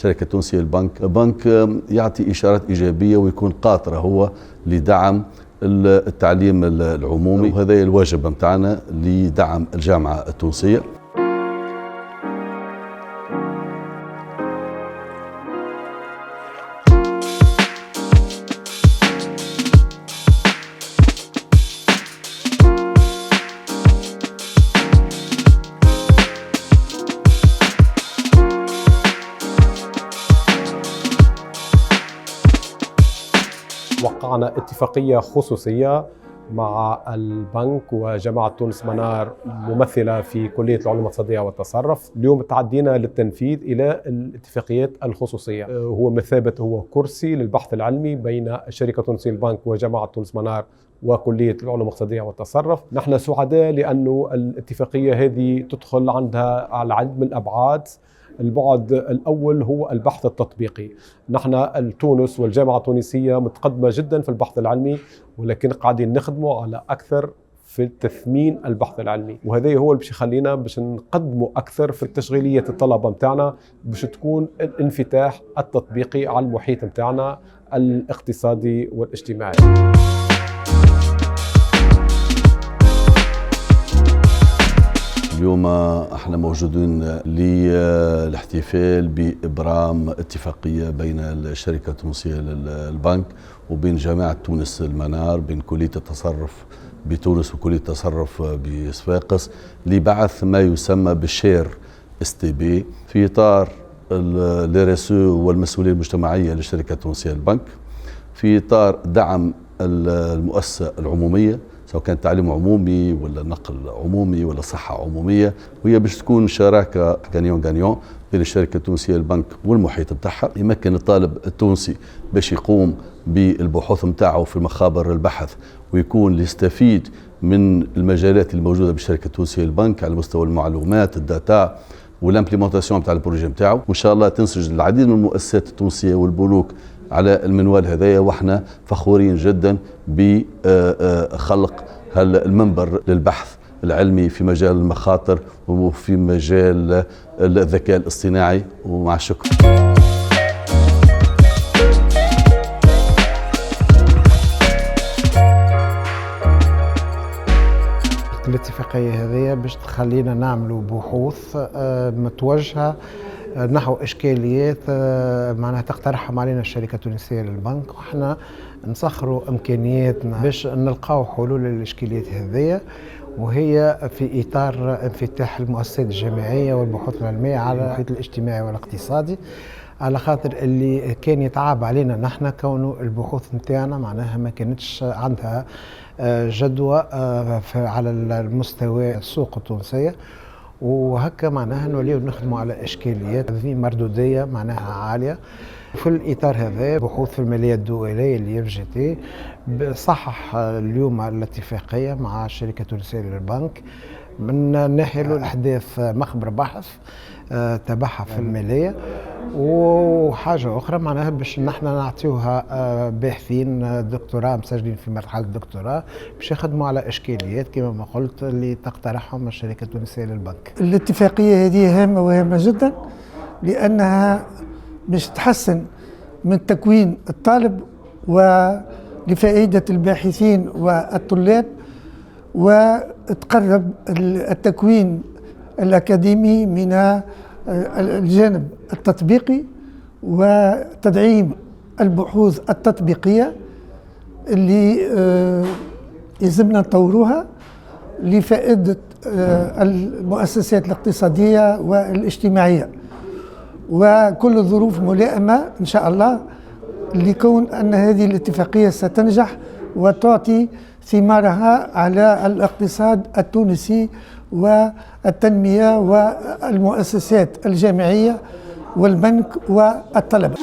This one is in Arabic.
الشركة التونسية للبنك، بنك يعطي إشارات إيجابية ويكون قاطرة هو لدعم التعليم العمومي، وهذا الواجب متاعنا لدعم الجامعة التونسية. وقعنا اتفاقية خصوصية مع البنك وجامعة تونس منار ممثلة في كلية العلوم الاقتصادية والتصرف. اليوم تعدينا للتنفيذ إلى الاتفاقيات الخصوصية، هو مثابة هو كرسي للبحث العلمي بين الشركة التونسية للبنك وجامعة تونس منار وكلية العلوم الاقتصادية والتصرف. نحن سعداء لأنه الاتفاقية هذه تدخل عندها على عدد من الأبعاد. البعد الأول هو البحث التطبيقي. نحن تونس والجامعة التونسية متقدمة جدا في البحث العلمي، ولكن قاعدين نخدموا على أكثر في تثمين البحث العلمي، وهذا هو اللي باش يخلينا باش نقدموا أكثر في تشغيلية الطلبة متاعنا، باش تكون الانفتاح التطبيقي على المحيط متاعنا الاقتصادي والاجتماعي. اليوم احنا موجودين للاحتفال بإبرام اتفاقية بين الشركة التونسية للبنك وبين جامعة تونس المنار، بين كلية التصرف بتونس وكلية التصرف بصفاقس، لبعث ما يسمى بالشير STB في إطار الRSE والمسؤولية المجتمعية للشركة التونسية للبنك، في إطار دعم المؤسسة العمومية سواء كان تعليم عمومي ولا نقل عمومي ولا صحة عمومية، وهي باش تكون شراكة غانيون غانيون بين الشركة التونسية للبنك والمحيط بتاعها، يمكن الطالب التونسي باش يقوم بالبحوث متاعه في مخابر البحث ويكون يستفيد من المجالات الموجودة بالشركة التونسية للبنك على مستوى المعلومات الداتا والامبليمونتاسيون نتاع البروجي نتاعو، وان شاء الله تنسج العديد من المؤسسات التونسية والبنوك على المنوال هذايا، واحنا فخورين جدا بخلق المنبر للبحث العلمي في مجال المخاطر وفي مجال الذكاء الاصطناعي. ومع الشكر. الاتفاقية هذه باش تخلينا نعملوا بحوث متوجهة نحو إشكاليات معناها تقترحهم علينا الشركة التونسية للبنك، وإحنا نسخروا إمكانياتنا باش نلقاو حلول للإشكاليات هذه، وهي في إطار انفتاح المؤسسات الجامعية والبحوث العلمية على المحيط الاجتماعي والاقتصادي، على خاطر اللي كان يتعب علينا نحن كونه البحوث نتاعنا معناها ما كانتش عندها جدوى على المستوى السوق التونسية، وهكا معناها نوليو نخدموا على إشكاليات ذي مردودية معناها عالية. في الإطار هذا بحوث في المالية الدولية اللي FGT صحح اليوم الاتفاقية مع الشركة التونسية للبنك من ناحية الأحداث مخبر بحث تبعها في المالية، وحاجة أخرى معناها باش نحن نعطيوها باحثين دكتوراه مسجلين في مرحلة الدكتوراه باش يخدموا على إشكاليات كما ما قلت اللي تقترحهم الشركة التونسية للبنك. الاتفاقية هذه هامة وهامة جدا لأنها باش تحسن من تكوين الطالب ولفائدة الباحثين والطلاب، وتقرب التكوين الأكاديمي من الجانب التطبيقي وتدعيم البحوث التطبيقية اللي يلزمنا نطوروها لفائدة المؤسسات الاقتصادية والاجتماعية، وكل الظروف ملائمة إن شاء الله لكون أن هذه الاتفاقية ستنجح وتعطي ثمارها على الاقتصاد التونسي والتنمية والمؤسسات الجامعية والبنك والطلبة.